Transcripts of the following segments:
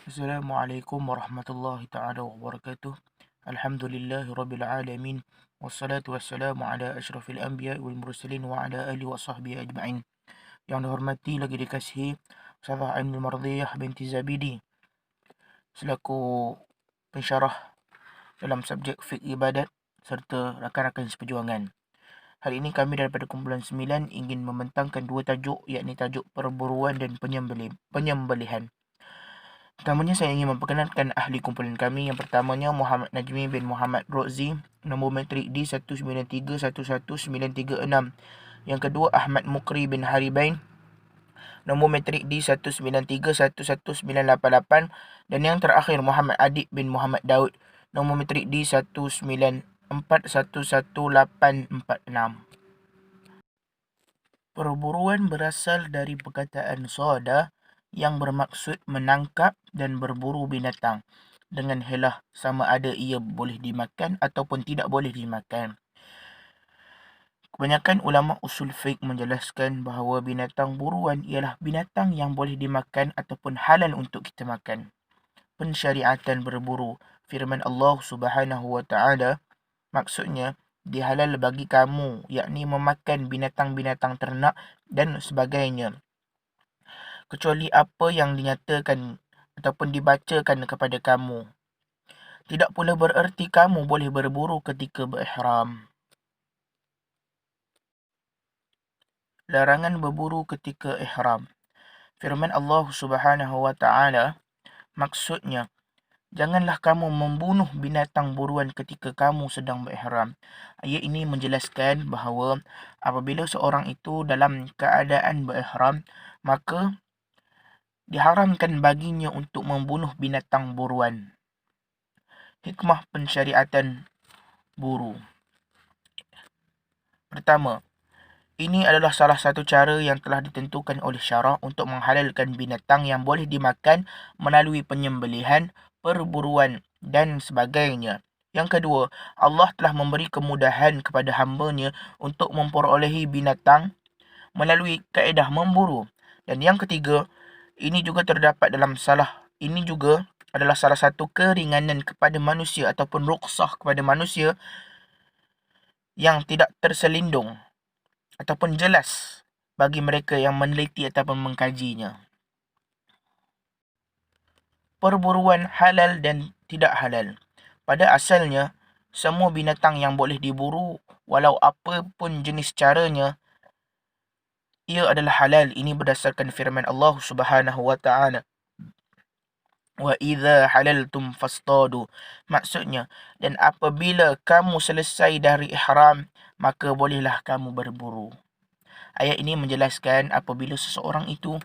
Assalamualaikum warahmatullahi taala wabarakatuh. Alhamdulillahi rabbil alamin. Wassalatu wassalamu ala asyrafil anbiya wal mursalin wa ala alihi wa sahbihi ajma'in. Yang dihormati lagi dikasihi Ustazah Ainul Mardiyah binti Zabidi selaku pensyarah dalam subjek fiqh ibadat serta rakan-rakan seperjuangan. Hari ini kami daripada kumpulan 9 ingin membentangkan dua tajuk, yakni tajuk perburuan dan penyembelihan. Pertamanya saya ingin memperkenalkan ahli kumpulan kami. Yang pertamanya Muhammad Najmi bin Muhammad Rozi, nombor matrik D193111936. Yang kedua Ahmad Mukri bin Haribain, nombor matrik D193111988. Dan yang terakhir Muhammad Adib bin Muhammad Daud, nombor matrik D194111846. Perburuan berasal dari perkataan soda yang bermaksud menangkap dan berburu binatang dengan helah sama ada ia boleh dimakan ataupun tidak boleh dimakan. Kebanyakan ulama usul fiqh menjelaskan bahawa binatang buruan ialah binatang yang boleh dimakan ataupun halal untuk kita makan. Pensyariatan berburu, firman Allah Subhanahu wa taala, maksudnya dihalal bagi kamu, yakni memakan binatang-binatang ternak dan sebagainya, kecuali apa yang dinyatakan ataupun dibacakan kepada kamu. Tidak pula bererti kamu boleh berburu ketika berihram. Larangan berburu ketika ihram. Firman Allah Subhanahu wa taala, maksudnya janganlah kamu membunuh binatang buruan ketika kamu sedang berihram. Ayat ini menjelaskan bahawa apabila seorang itu dalam keadaan berihram, maka diharamkan baginya untuk membunuh binatang buruan. Hikmah pensyariatan buru. Pertama, ini adalah salah satu cara yang telah ditentukan oleh syarak untuk menghalalkan binatang yang boleh dimakan melalui penyembelihan, perburuan dan sebagainya. Yang kedua, Allah telah memberi kemudahan kepada hamba-Nya untuk memperolehi binatang melalui kaedah memburu. Dan yang ketiga, ini juga adalah salah satu keringanan kepada manusia ataupun rukhsah kepada manusia yang tidak terselindung ataupun jelas bagi mereka yang meneliti ataupun mengkajinya. Perburuan halal dan tidak halal. Pada asalnya, semua binatang yang boleh diburu, walau apa pun jenis caranya, ia adalah halal. Ini berdasarkan firman Allah Subhanahu wa taala, wa idza halaltum fastadu. Maksudnya, dan apabila kamu selesai dari ihram, maka bolehlah kamu berburu. Ayat ini menjelaskan apabila seseorang itu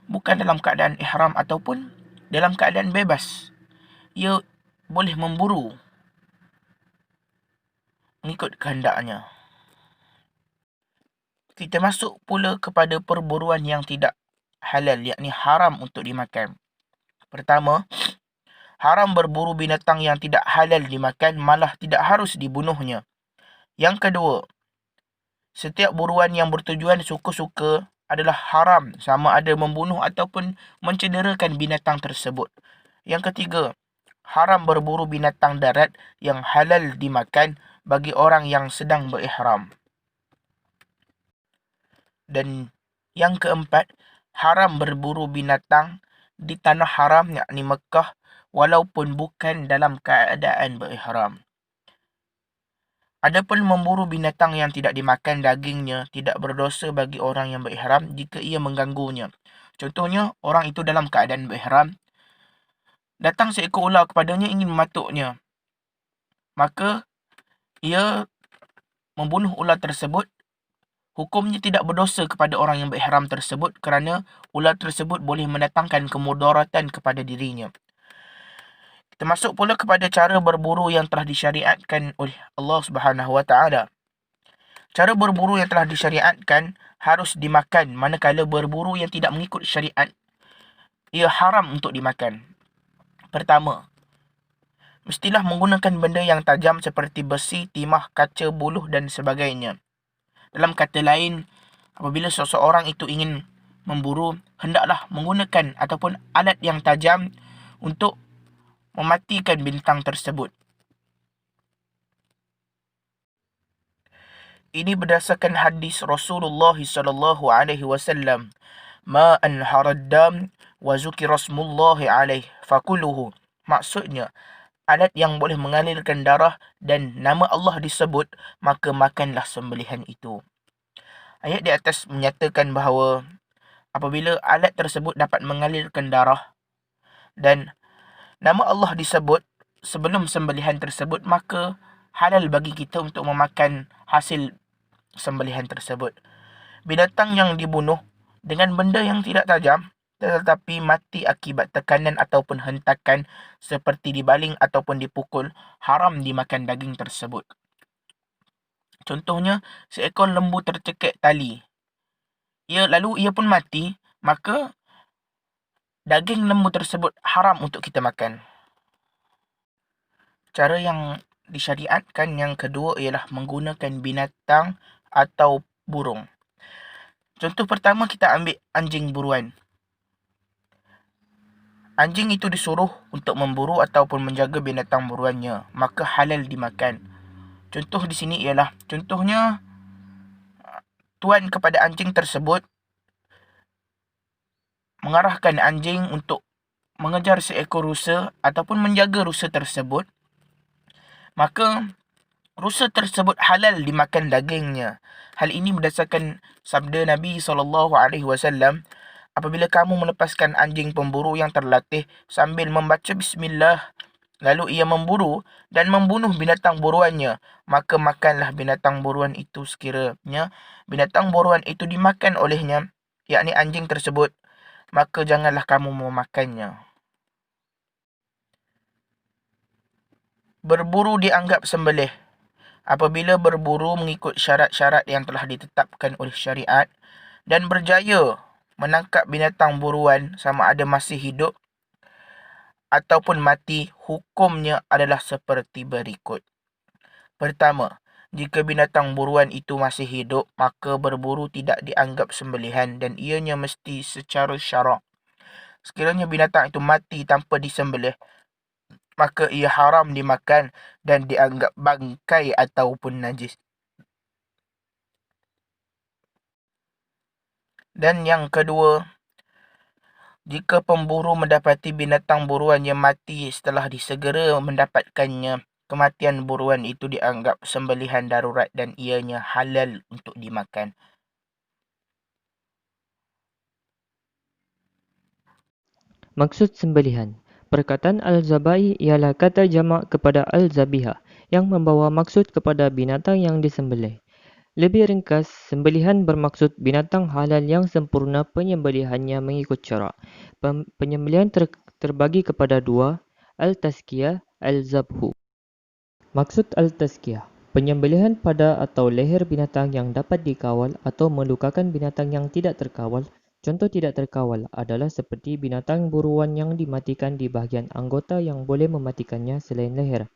bukan dalam keadaan ihram ataupun dalam keadaan bebas, ia boleh memburu mengikut kehendaknya. Kita masuk pula kepada perburuan yang tidak halal, yakni haram untuk dimakan. Pertama, haram berburu binatang yang tidak halal dimakan, malah tidak harus dibunuhnya. Yang kedua, setiap buruan yang bertujuan suka-suka adalah haram, sama ada membunuh ataupun mencederakan binatang tersebut. Yang ketiga, haram berburu binatang darat yang halal dimakan bagi orang yang sedang berihram. Dan yang keempat, haram berburu binatang di tanah haram, yakni Mekah, walaupun bukan dalam keadaan berihram. Adapun memburu binatang yang tidak dimakan dagingnya tidak berdosa bagi orang yang berihram jika ia mengganggunya. Contohnya, orang itu dalam keadaan berihram, datang seekor ular kepadanya ingin mematuknya. Maka ia membunuh ular tersebut. Hukumnya tidak berdosa kepada orang yang berihram tersebut kerana ular tersebut boleh mendatangkan kemudaratan kepada dirinya. Kita masuk pula kepada cara berburu yang telah disyariatkan oleh Allah Subhanahu wa taala. Cara berburu yang telah disyariatkan harus dimakan, manakala berburu yang tidak mengikut syariat, ia haram untuk dimakan. Pertama, mestilah menggunakan benda yang tajam seperti besi, timah, kaca, buluh dan sebagainya. Dalam kata lain, apabila seseorang itu ingin memburu, hendaklah menggunakan ataupun alat yang tajam untuk mematikan binatang tersebut. Ini berdasarkan hadis Rasulullah SAW. Ma anharad dam wa zukira smullahi alaih fakuluhu. Maksudnya, alat yang boleh mengalirkan darah dan nama Allah disebut, maka makanlah sembelihan itu. Ayat di atas menyatakan bahawa apabila alat tersebut dapat mengalirkan darah dan nama Allah disebut sebelum sembelihan tersebut, maka halal bagi kita untuk memakan hasil sembelihan tersebut. Binatang yang dibunuh dengan benda yang tidak tajam tetapi mati akibat tekanan ataupun hentakan seperti dibaling ataupun dipukul, haram dimakan daging tersebut. Contohnya, seekor lembu tercekik tali. Lalu ia pun mati, maka daging lembu tersebut haram untuk kita makan. Cara yang disyariatkan yang kedua ialah menggunakan binatang atau burung. Contoh pertama, kita ambil anjing buruan. Anjing itu disuruh untuk memburu ataupun menjaga binatang buruannya, maka halal dimakan. Contoh di sini ialah, contohnya tuan kepada anjing tersebut mengarahkan anjing untuk mengejar seekor rusa ataupun menjaga rusa tersebut, maka rusa tersebut halal dimakan dagingnya. Hal ini berdasarkan sabda Nabi SAW, apabila kamu melepaskan anjing pemburu yang terlatih sambil membaca bismillah, lalu ia memburu dan membunuh binatang buruannya, maka makanlah binatang buruan itu sekiranya binatang buruan itu dimakan olehnya, yakni anjing tersebut, maka janganlah kamu memakannya. Berburu dianggap sembelih. Apabila berburu mengikut syarat-syarat yang telah ditetapkan oleh syariat dan berjaya menangkap binatang buruan sama ada masih hidup ataupun mati, hukumnya adalah seperti berikut. Pertama, jika binatang buruan itu masih hidup, maka berburu tidak dianggap sembelihan dan ianya mesti secara syarak. Sekiranya binatang itu mati tanpa disembelih, maka ia haram dimakan dan dianggap bangkai ataupun najis. Dan yang kedua, jika pemburu mendapati binatang buruan yang mati setelah disegera mendapatkannya, kematian buruan itu dianggap sembelihan darurat dan ianya halal untuk dimakan. Maksud sembelihan. Perkataan al-zabai ialah kata jamak kepada al-zabihah yang membawa maksud kepada binatang yang disembelih. Lebih ringkas, sembelihan bermaksud binatang halal yang sempurna penyembelihannya mengikut syarak. Penyembelihan terbagi kepada dua, al-tazkiyah, al-zabhu. Maksud al-tazkiyah, penyembelihan pada atau leher binatang yang dapat dikawal atau melukakan binatang yang tidak terkawal. Contoh tidak terkawal adalah seperti binatang buruan yang dimatikan di bahagian anggota yang boleh mematikannya selain leher.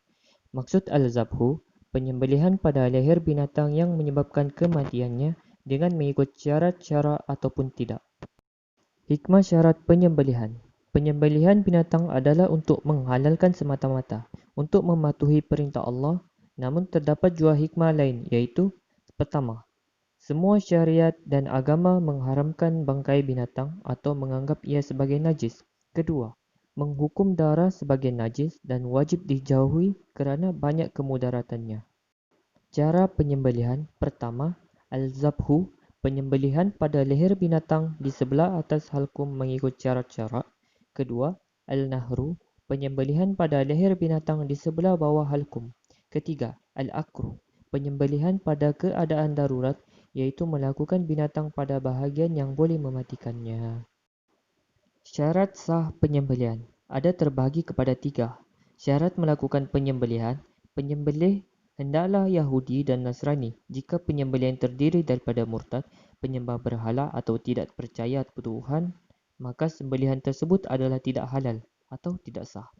Maksud al-zabhu, penyembelihan pada leher binatang yang menyebabkan kematiannya dengan mengikut syarat-syarat ataupun tidak. Hikmah syarat penyembelihan. Penyembelihan binatang adalah untuk menghalalkan semata-mata, untuk mematuhi perintah Allah, namun terdapat juga hikmah lain, iaitu pertama, semua syariat dan agama mengharamkan bangkai binatang atau menganggap ia sebagai najis. Kedua, menghukum darah sebagai najis dan wajib dijauhi kerana banyak kemudaratannya. Cara penyembelihan. Pertama, al-zabhu, penyembelihan pada leher binatang di sebelah atas halkum mengikut syarat-syarat. Kedua, al-nahru, penyembelihan pada leher binatang di sebelah bawah halkum. Ketiga, al-akru, penyembelihan pada keadaan darurat, iaitu melakukan binatang pada bahagian yang boleh mematikannya. Syarat sah penyembelihan ada terbagi kepada tiga. Syarat melakukan penyembelihan. Penyembelih hendaklah Yahudi dan Nasrani. Jika penyembelihan terdiri daripada murtad, penyembah berhala atau tidak percaya Tuhan, maka sembelihan tersebut adalah tidak halal atau tidak sah.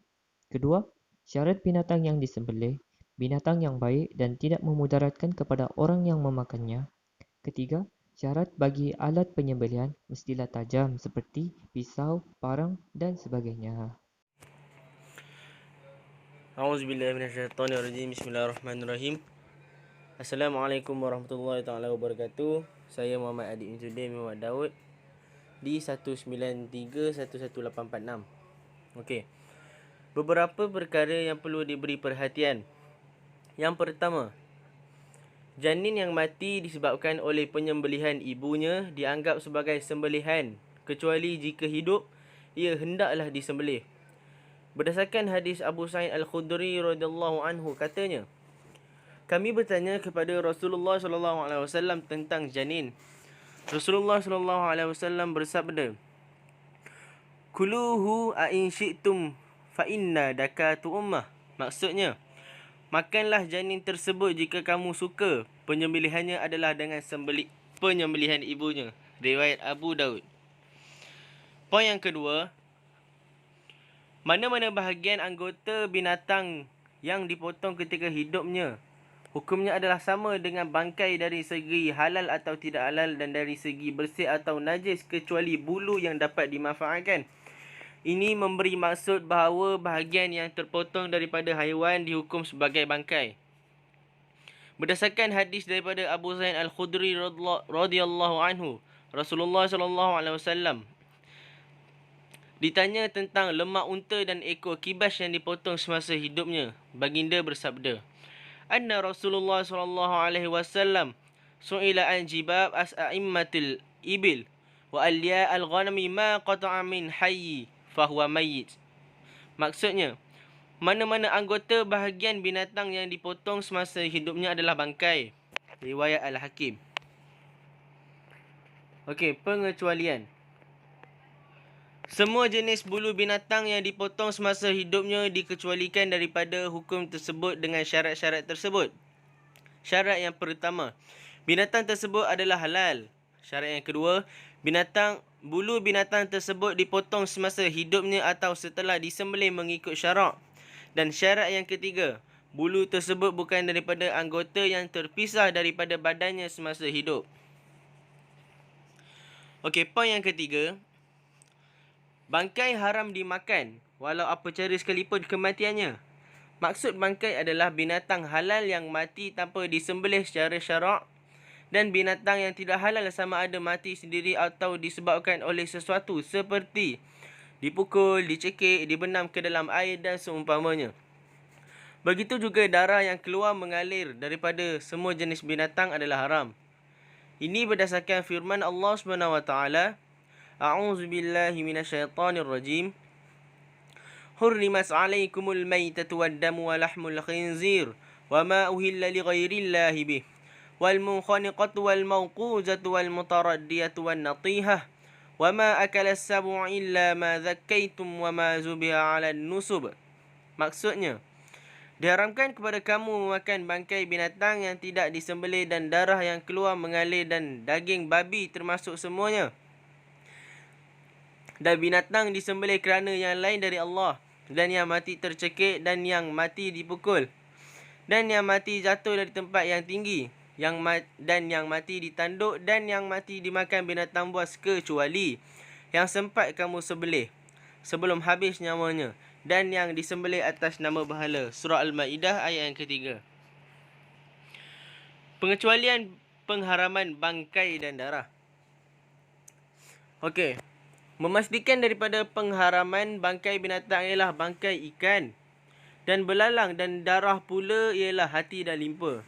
Kedua, syarat binatang yang disembelih, binatang yang baik dan tidak memudaratkan kepada orang yang memakannya. Ketiga, syarat bagi alat penyembelihan mestilah tajam seperti pisau, parang dan sebagainya. A'udzubillahi minasyaitonirrajim. Bismillahirrahmanirrahim. Assalamualaikum warahmatullahi taala wabarakatuh. Saya Muhammad Adik Inzuddin Muhammad Daud di 193-11846. Okey. Beberapa perkara yang perlu diberi perhatian. Yang pertama, janin yang mati disebabkan oleh penyembelihan ibunya dianggap sebagai sembelihan kecuali jika hidup ia hendaklah disembelih. Berdasarkan hadis Abu Sa'id Al-Khudri radhiyallahu anhu katanya, kami bertanya kepada Rasulullah sallallahu alaihi wasallam tentang janin. Rasulullah sallallahu alaihi wasallam bersabda, "Kuluhu in syi'tum fa inna dakatu ummah." Maksudnya, makanlah janin tersebut jika kamu suka. Penyembelihannya adalah dengan penyembelihan ibunya. Riwayat Abu Daud. Poin yang kedua, mana-mana bahagian anggota binatang yang dipotong ketika hidupnya, hukumnya adalah sama dengan bangkai dari segi halal atau tidak halal dan dari segi bersih atau najis kecuali bulu yang dapat dimanfaatkan. Ini memberi maksud bahawa bahagian yang terpotong daripada haiwan dihukum sebagai bangkai. Berdasarkan hadis daripada Abu Sa'id Al-Khudri radhiyallahu anhu, Rasulullah sallallahu alaihi wasallam ditanya tentang lemak unta dan ekor kibas yang dipotong semasa hidupnya. Baginda bersabda, "Anna Rasulullah sallallahu alaihi wasallam su'ila an jibab as'a'immatil ibil wa alya al-ghanami ma qata'a min hayyi fahuwa mayyit." Maksudnya, mana-mana anggota bahagian binatang yang dipotong semasa hidupnya adalah bangkai. Riwayat Al-Hakim. Okey, pengecualian. Semua jenis bulu binatang yang dipotong semasa hidupnya dikecualikan daripada hukum tersebut dengan syarat-syarat tersebut. Syarat yang pertama, binatang tersebut adalah halal. Syarat yang kedua, bulu binatang tersebut dipotong semasa hidupnya atau setelah disembelih mengikut syarak. Dan syarat yang ketiga, bulu tersebut bukan daripada anggota yang terpisah daripada badannya semasa hidup. Okey, poin yang ketiga, bangkai haram dimakan walau apa cara sekalipun kematiannya. Maksud bangkai adalah binatang halal yang mati tanpa disembelih secara syarak dan binatang yang tidak halal sama ada mati sendiri atau disebabkan oleh sesuatu seperti dipukul, dicekik, dibenam ke dalam air dan seumpamanya. Begitu juga darah yang keluar mengalir daripada semua jenis binatang adalah haram. Ini berdasarkan firman Allah SWT, A'udzubillahi minasyaitonirrajim. Hurrimat 'alaikumul maitatu wad-damu wa lahmul khinzir wa ma uhilla li ghairillahi bih wal munkhaniqatu wal mawquzatu wal mutaraddiyatu wan natihah wa ma akala as-sab'u illa ma zakkaitum wa ma zubiha 'alan nusub. Maksudnya, diharamkan kepada kamu memakan bangkai binatang yang tidak disembelih dan darah yang keluar mengalir dan daging babi termasuk semuanya. Dan binatang disembelih kerana yang lain dari Allah, dan yang mati tercekik, dan yang mati dipukul, dan yang mati jatuh dari tempat yang tinggi, dan yang mati ditanduk, dan yang mati dimakan binatang buas kecuali yang sempat kamu sebelih sebelum habis nyawanya, dan yang disembelih atas nama berhala. Surah Al-Ma'idah ayat yang ketiga. Pengecualian pengharaman bangkai dan darah. Okey. Memastikan daripada pengharaman bangkai binatang ialah bangkai ikan dan belalang, dan darah pula ialah hati dan limpa.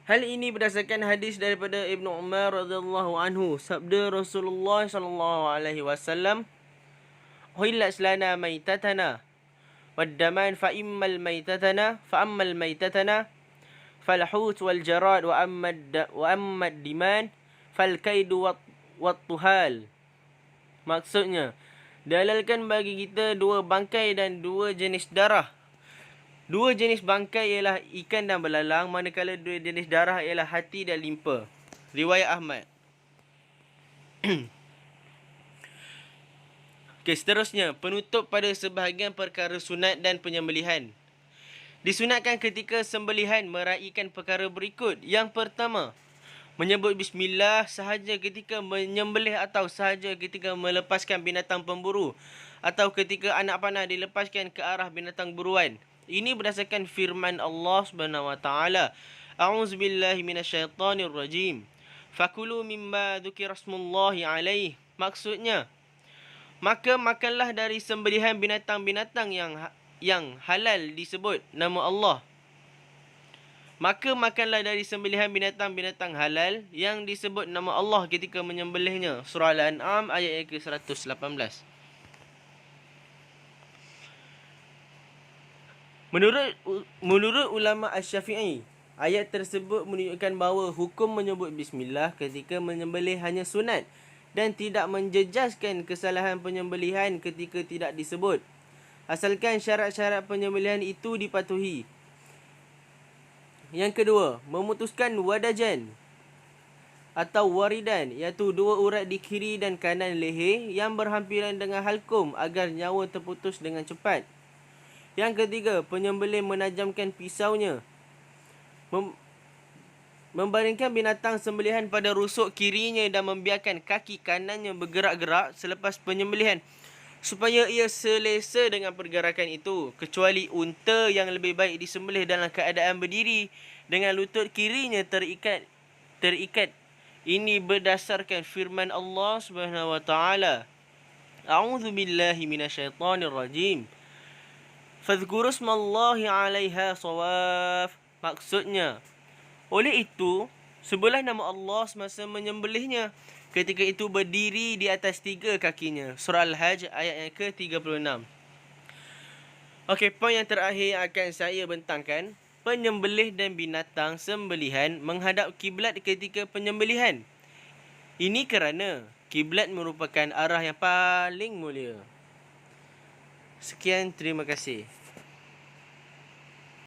Hal ini berdasarkan hadis daripada Ibnu Umar radhiyallahu anhu. Sabda Rasulullah sallallahu alaihi wasallam, "Uhillat lana maitatana wad-daman fa immal maitatana fal hut wal jarad wa amma diman fal kaidu wat tuhal." Maksudnya, dihalalkan bagi kita dua bangkai dan dua jenis darah. Dua jenis bangkai ialah ikan dan belalang, manakala dua jenis darah ialah hati dan limpa. Riwayat Ahmad. Okey, seterusnya, penutup pada sebahagian perkara sunat dan penyembelihan. Disunatkan ketika sembelihan meraihkan perkara berikut. Yang pertama, Menyebut bismillah sahaja ketika menyembelih atau sahaja ketika melepaskan binatang pemburu atau ketika anak panah dilepaskan ke arah binatang buruan. Ini berdasarkan firman Allah Subhanahu wa taala. A'udzubillahi minasyaitonirrajim. Fakulu mimma dzukira smullahi alaih. Maksudnya, maka makanlah dari sembelihan binatang-binatang yang halal disebut nama Allah. Maka makanlah dari sembelihan binatang-binatang halal yang disebut nama Allah ketika menyembelihnya. Surah Al-An'am ayat yang ke-118. Menurut ulama Asy-Syafi'i, ayat tersebut menunjukkan bahawa hukum menyebut bismillah ketika menyembelih hanya sunat dan tidak menjejaskan kesalahan penyembelihan ketika tidak disebut, asalkan syarat-syarat penyembelihan itu dipatuhi. Yang kedua, memutuskan wadajan atau waridan, iaitu dua urat di kiri dan kanan leher yang berhampiran dengan halkum agar nyawa terputus dengan cepat. Yang ketiga, penyembelih menajamkan pisaunya, membaringkan binatang sembelihan pada rusuk kirinya dan membiarkan kaki kanannya bergerak-gerak selepas penyembelihan supaya ia selesa dengan pergerakan itu, kecuali unta yang lebih baik disembelih dalam keadaan berdiri dengan lutut kirinya terikat. Ini berdasarkan firman Allah Subhanahu wa taala. A'udzubillahi minasyaitonirrajim. Fadhkuru smallahi 'alaiha shawaf. Maksudnya, oleh itu, sebelah nama Allah semasa menyembelihnya. Ketika itu berdiri di atas 3 kakinya. Surah Al-Hajj ayat yang ke-36. Okey, poin yang terakhir yang akan saya bentangkan. Penyembelih dan binatang sembelihan menghadap kiblat ketika penyembelihan. Ini kerana kiblat merupakan arah yang paling mulia. Sekian, terima kasih.